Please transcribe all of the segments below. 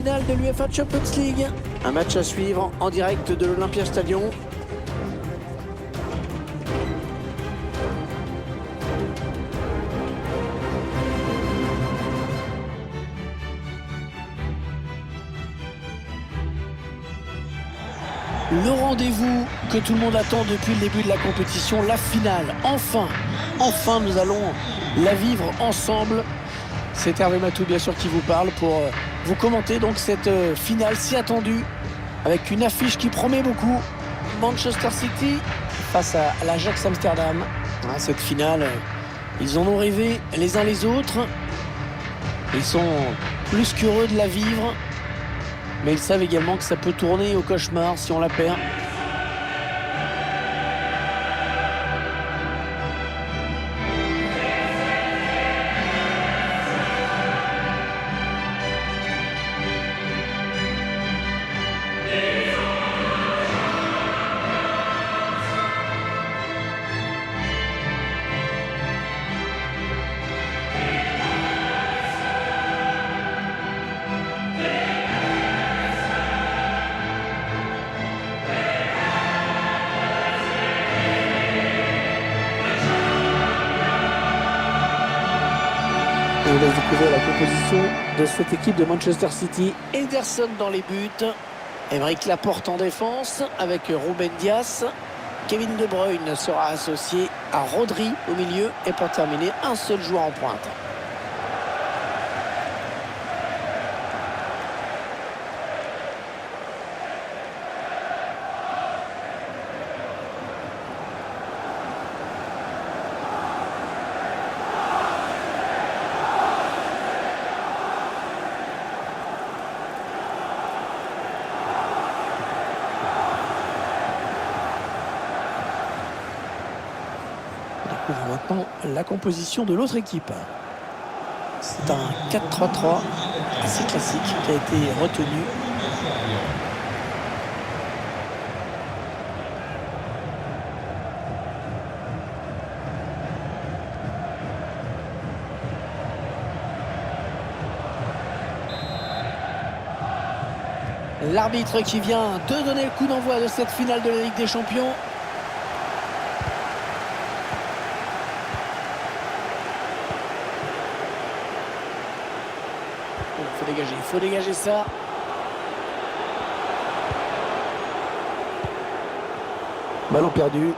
Finale de l'UEFA Champions League, un match à suivre en direct de l'Olympia Stadium. Le rendez-vous que tout le monde attend depuis le début de la compétition, la finale. Enfin nous allons la vivre ensemble. C'est Hervé Matou bien sûr qui vous parle pour vous commenter donc cette finale si attendue avec une affiche qui promet beaucoup. Manchester City face à l'Ajax Amsterdam. Cette finale, ils en ont rêvé les uns les autres. Ils sont plus qu'heureux de la vivre. Mais ils savent également que ça peut tourner au cauchemar si on la perd. On laisse découvrir la composition de cette équipe de Manchester City. Ederson dans les buts. Aymeric Laporte en défense avec Ruben Dias. Kevin De Bruyne sera associé à Rodri au milieu. Et pour terminer, un seul joueur en pointe. Maintenant la composition de l'autre équipe. C'est un 4-3-3 assez classique qui a été retenu. L'arbitre qui vient de donner le coup d'envoi de cette finale de la Ligue des Champions. Il faut dégager ça. Ballon perdu.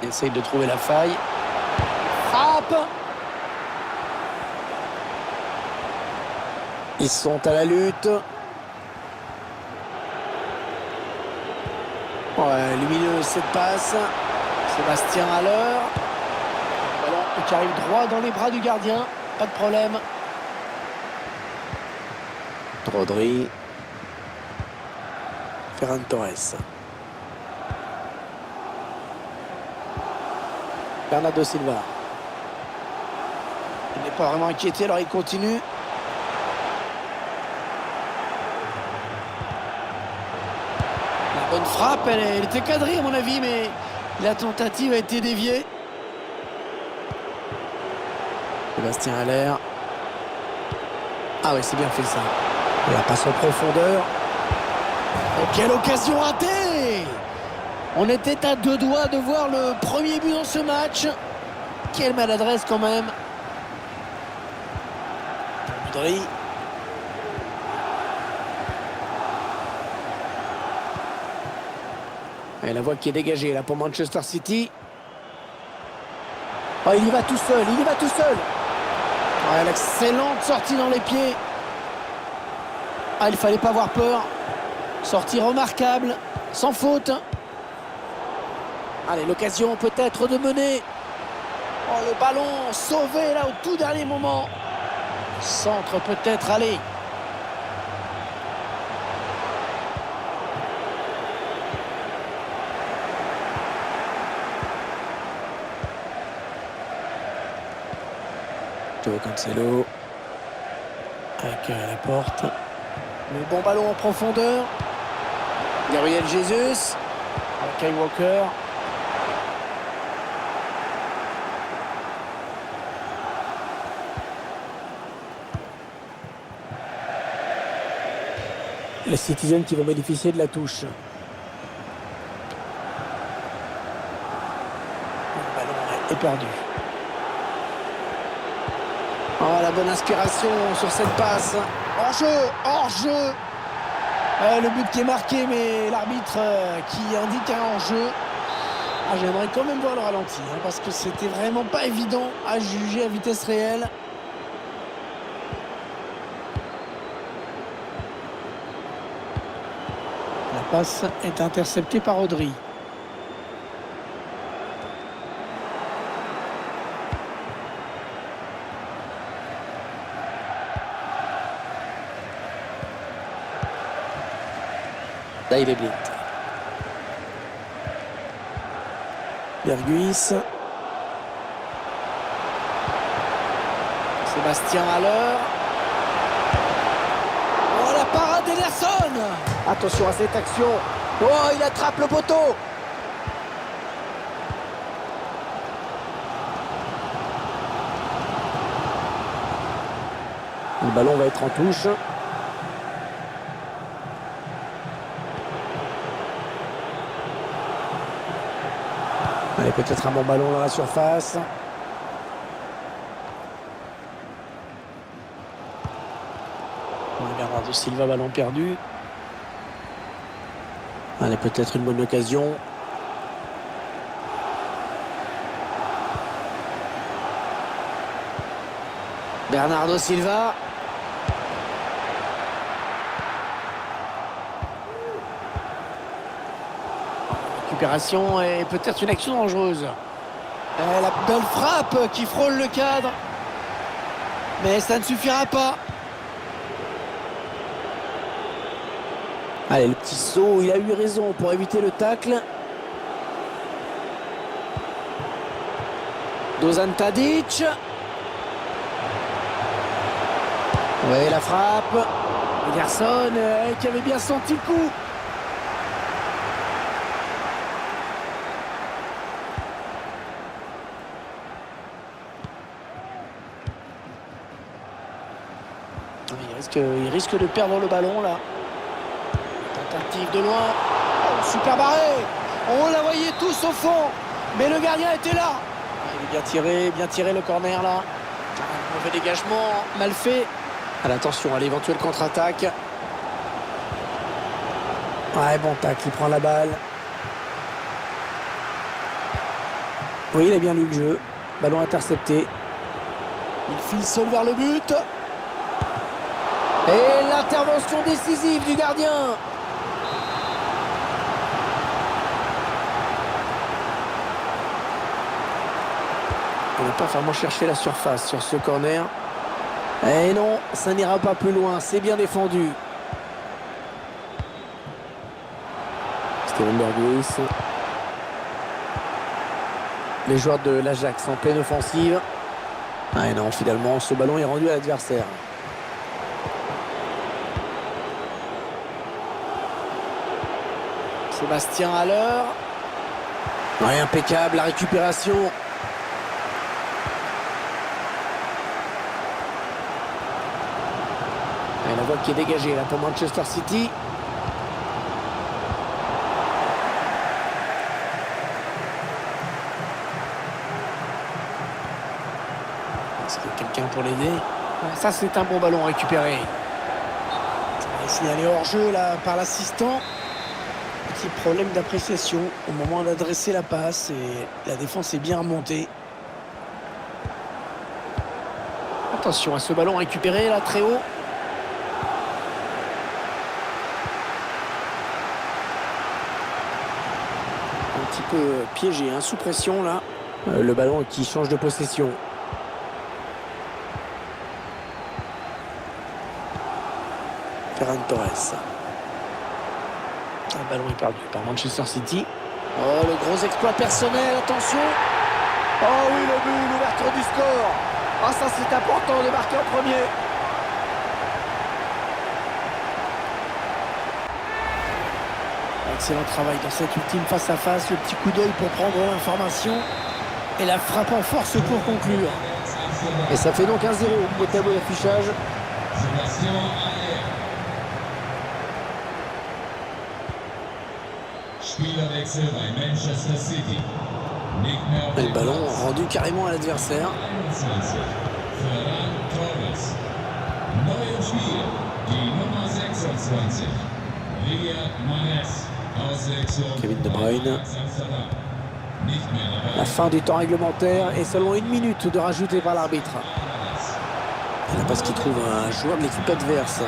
Il essaye de trouver la faille. Frappe. Ils sont à la lutte. Ouais, lumineuse cette passe. Sébastien Haller. Ballon qui arrive droit dans les bras du gardien. Pas de problème. Rodri. Ferran Torres. Bernardo Silva. Il n'est pas vraiment inquiété, alors il continue. La bonne frappe, elle était cadrée à mon avis, mais la tentative a été déviée. Sébastien Haller. Ah oui, c'est bien fait ça. La passe en profondeur. Oh, quelle occasion ratée! On était à deux doigts de voir le premier but dans ce match. Quelle maladresse quand même. Rodri. Et la voie qui est dégagée là pour Manchester City. Oh, il y va tout seul, Ouais, l'excellente sortie dans les pieds. Ah, il fallait pas avoir peur. Sortie remarquable, sans faute. Allez, l'occasion peut-être de mener. Oh, le ballon sauvé là au tout dernier moment. Centre peut-être, allez. Joao Cancelo. Avec Laporte. Le bon ballon en profondeur. Gabriel Jesus. Kyle Walker. Les Citizens qui vont bénéficier de la touche. Le ballon est perdu. Oh, la bonne inspiration sur cette passe. Hors-jeu, hors-jeu. Le but qui est marqué, mais l'arbitre qui indique un hors-jeu. Ah, j'aimerais quand même voir le ralenti, hein, parce que c'était vraiment pas évident à juger à vitesse réelle. La passe est interceptée par Rodri. Là, il est blindé. Berguis. Sébastien Haller. Oh, la parade d'Ederson. Attention à cette action. Oh, il attrape le poteau. Le ballon va être en touche. Allez, peut-être un bon ballon dans la surface. Bernardo Silva, ballon perdu. Allez, peut-être une bonne occasion. Bernardo Silva. Récupération et peut-être une action dangereuse. Et la belle frappe qui frôle le cadre. Mais ça ne suffira pas. Allez, le petit saut, il a eu raison pour éviter le tacle. Dusan Tadic. Oui, la frappe. Ederson qui avait bien senti le coup. Il risque de perdre le ballon là. Tentative de loin. Oh, super barré. On la voyait tous au fond. Mais le gardien était là. Il est bien tiré le corner là. Un mauvais dégagement, mal fait. Attention à l'éventuelle contre-attaque. Ouais, bon tac, il prend la balle. Oui, il a bien lu le jeu. Ballon intercepté. Il file seul vers le but. Et l'intervention décisive du gardien. On n'a pas vraiment cherché la surface sur ce corner. Et non, ça n'ira pas plus loin. C'est bien défendu. Steven Berguis. Les joueurs de l'Ajax en pleine offensive. Ah et non, finalement, ce ballon est rendu à l'adversaire. Sébastien Haller. Ouais, impeccable, la récupération. Et la voie qui est dégagée là pour Manchester City. Est-ce qu'il y a quelqu'un pour l'aider? Ça, c'est un bon ballon récupéré. Il est signalé hors jeu là par l'assistant. Petit problème d'appréciation au moment d'adresser la passe et la défense est bien remontée. Attention à ce ballon récupéré là très haut. Un petit peu piégé, hein, sous pression là. Le ballon qui change de possession. Ferran Torres. Le ballon est perdu par Manchester City. Oh, le gros exploit personnel, attention. Oh oui, le but, l'ouverture du score. Ah, ça c'est important de marquer en premier. Excellent travail dans cette ultime face-à-face. Le petit coup d'œil pour prendre l'information. Et la frappe en force pour conclure. Et ça fait donc 1-0 au tableau d'affichage. Spielerwechsel bei Manchester City. Nicht mehr auf Et le dem ballon Platz. rendu carrément à l'adversaire. 21. Ferran Torres. Neu im Spiel. Die Nummer 26. Riyad Mahrez. Auswechslung Kevin De bei Bruyne. Ajax Amsterdam. Nicht mehr dabei. La fin du temps réglementaire et seulement 1 minute de rajouter par l'arbitre. Et là, parce qu'il trouve un joueur de l'équipe adverse.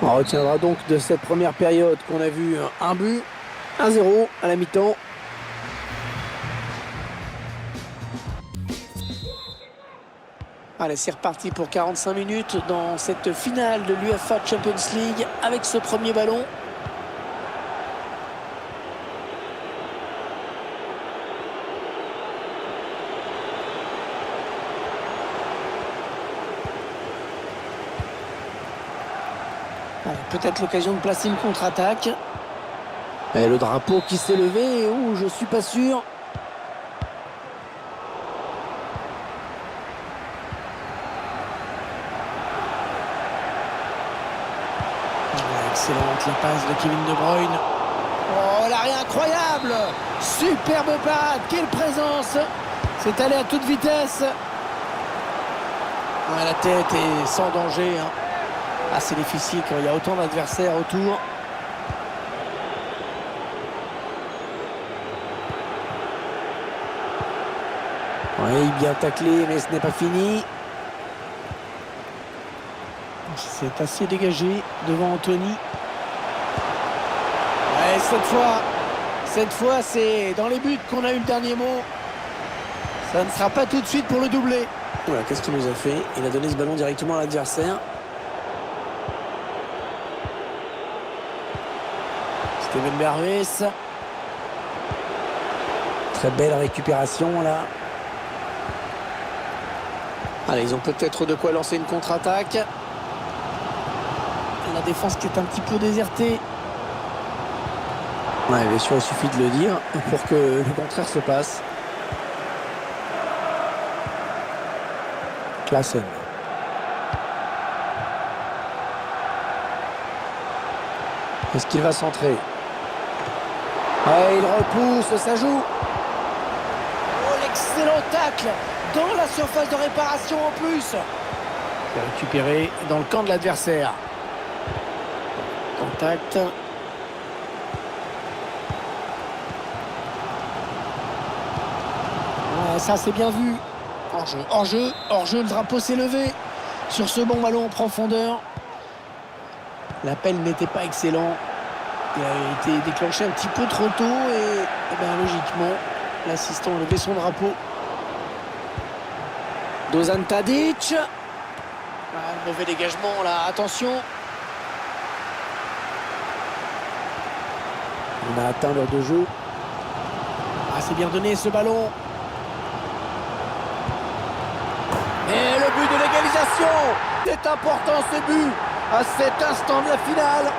On retiendra donc de cette première période qu'on a vu un but, 1-0 à la mi-temps. Allez, c'est reparti pour 45 minutes dans cette finale de l'UEFA Champions League avec ce premier ballon. Peut-être l'occasion de placer une contre-attaque. Et le drapeau qui s'est levé, je suis pas sûr. Excellente la passe de Kevin De Bruyne. Oh, l'arrêt incroyable! Superbe parade, quelle présence! C'est allé à toute vitesse. La tête est sans danger. Assez difficile quand il y a autant d'adversaires autour. Oui, bien taclé, mais ce n'est pas fini. C'est assez dégagé devant Anthony. Ouais, cette fois, c'est dans les buts qu'on a eu le dernier mot. Ça ne sera pas tout de suite pour le doubler. Voilà, qu'est-ce qu'il nous a fait? Il a donné ce ballon directement à l'adversaire. Steven Berghuis. Très belle récupération là. Allez, ils ont peut-être de quoi lancer une contre-attaque. La défense qui est un petit peu désertée. Ouais, bien sûr, il suffit de le dire pour que le contraire se passe. Klaassen. Est-ce qu'il va centrer? Ouais, il repousse, ça joue. Oh, l'excellent tacle dans la surface de réparation en plus. C'est récupéré dans le camp de l'adversaire. Contact. Ouais, ça c'est bien vu. Hors-jeu, le drapeau s'est levé. Sur ce bon ballon en profondeur. L'appel n'était pas excellent. Il a été déclenché un petit peu trop tôt et logiquement, l'assistant a levé son drapeau. Dusan Tadic. Mauvais dégagement là, attention. On a atteint l'heure de jeu. C'est bien donné ce ballon. Et le but de l'égalisation. C'est important ce but à cet instant de la finale.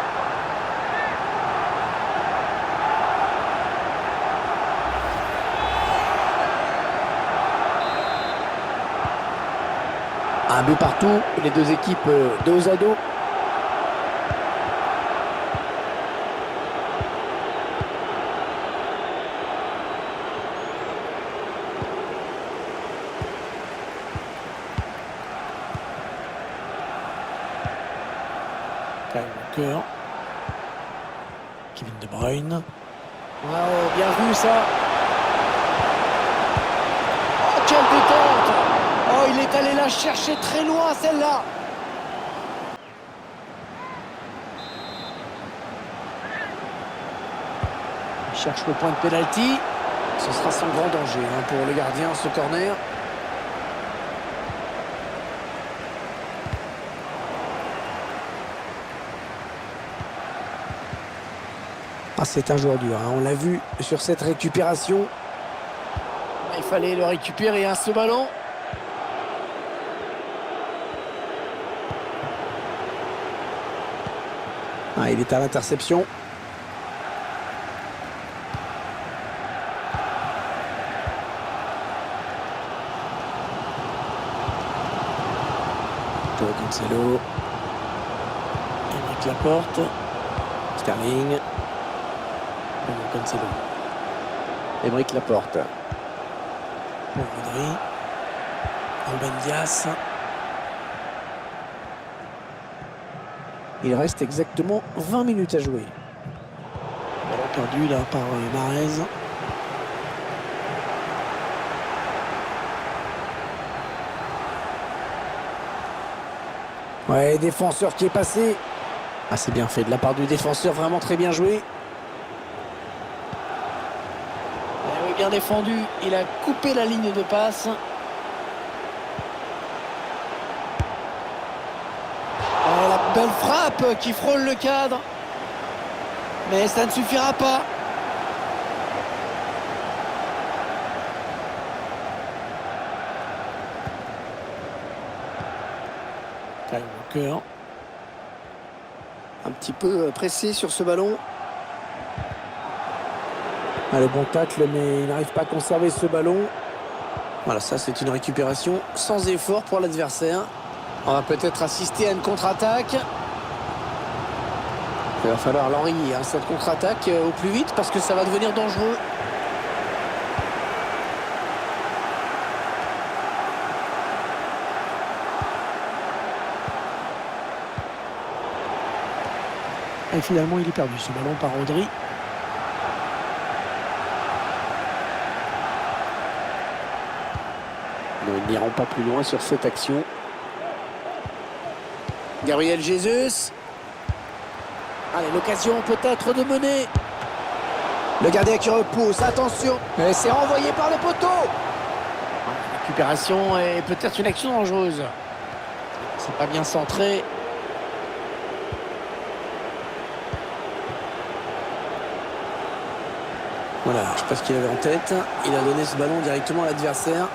Un but partout, les deux équipes dos à dos. Walker. Kevin De Bruyne. Wow, bien vu ça. Oh, quelle détente! Oh, il est allé la chercher très loin, celle-là. Il cherche le point de pénalty. Ce sera sans grand danger pour le gardien, ce corner. C'est un joueur dur, on l'a vu sur cette récupération. Il fallait le récupérer, ce ballon. Il est à l'interception. Pour Cancelo. Aymeric Laporte. Sterling. Cancelo. Aymeric Laporte. Pour Rodri. Ruben Dias. Il reste exactement 20 minutes à jouer. Ballon perdu là par Mahrez. Ouais, défenseur qui est passé. Ah, c'est bien fait de la part du défenseur, vraiment très bien joué. Oui, bien défendu, il a coupé la ligne de passe. Oh, la belle frappe qui frôle le cadre. Mais ça ne suffira pas. Kyle Walker. Un petit peu pressé sur ce ballon. Ah, le bon tacle, mais il n'arrive pas à conserver ce ballon. Voilà, ça c'est une récupération sans effort pour l'adversaire. On va peut-être assister à une contre-attaque. Il va falloir l'enrayer, hein, cette contre-attaque au plus vite parce que ça va devenir dangereux. Et finalement, il est perdu ce ballon par Rodri. Nous n'irons pas plus loin sur cette action. Gabriel Jesus. Allez, l'occasion peut-être de mener. Le gardien qui repousse, attention. Mais c'est renvoyé par le poteau. Récupération et peut-être une action dangereuse. C'est pas bien centré. Voilà, je ne sais pas ce qu'il avait en tête. Il a donné ce ballon directement à l'adversaire.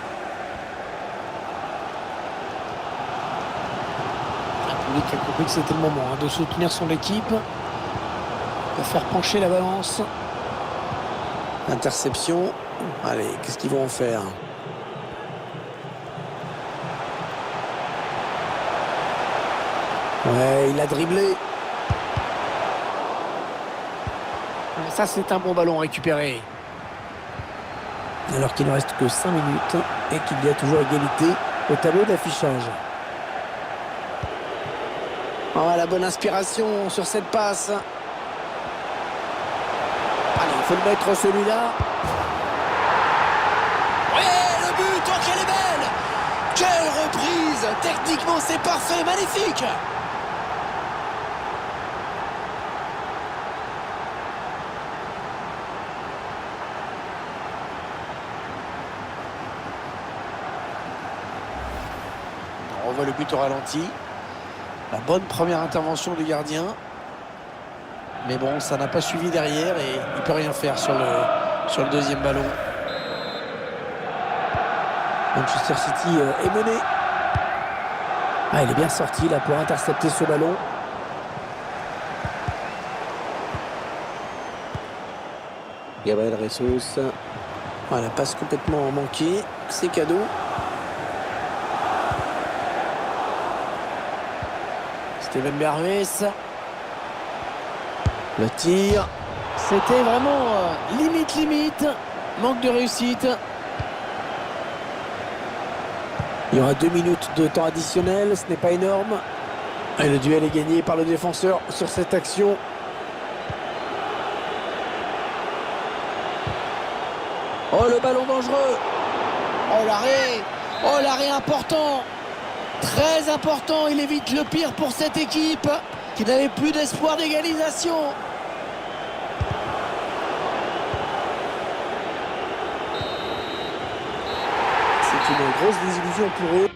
Le public a compris que c'était le moment de soutenir son équipe, de faire pencher la balance. Interception. Allez, qu'est-ce qu'ils vont en faire? Ouais, il a dribblé. Ça, c'est un bon ballon récupéré. Alors qu'il ne reste que 5 minutes et qu'il y a toujours égalité au tableau d'affichage. Oh, la bonne inspiration sur cette passe. Allez, il faut le mettre celui-là. Ouais, le but, oh, qu'elle est belle! Quelle reprise! Techniquement, c'est parfait, magnifique! On voit le but au ralenti. La bonne première intervention du gardien. Mais bon, ça n'a pas suivi derrière et il ne peut rien faire sur le deuxième ballon. Manchester City est mené. Ah, il est bien sorti là pour intercepter ce ballon. Gabriel Jesus. Ah, la passe complètement manquée. C'est cadeau. Steven Bergwijn. Le tir. C'était vraiment limite. Manque de réussite. Il y aura 2 minutes de temps additionnel. Ce n'est pas énorme. Et le duel est gagné par le défenseur sur cette action. Oh, le ballon dangereux. Oh, l'arrêt. Oh, l'arrêt important. Très important, il évite le pire pour cette équipe qui n'avait plus d'espoir d'égalisation. C'est une grosse désillusion pour eux.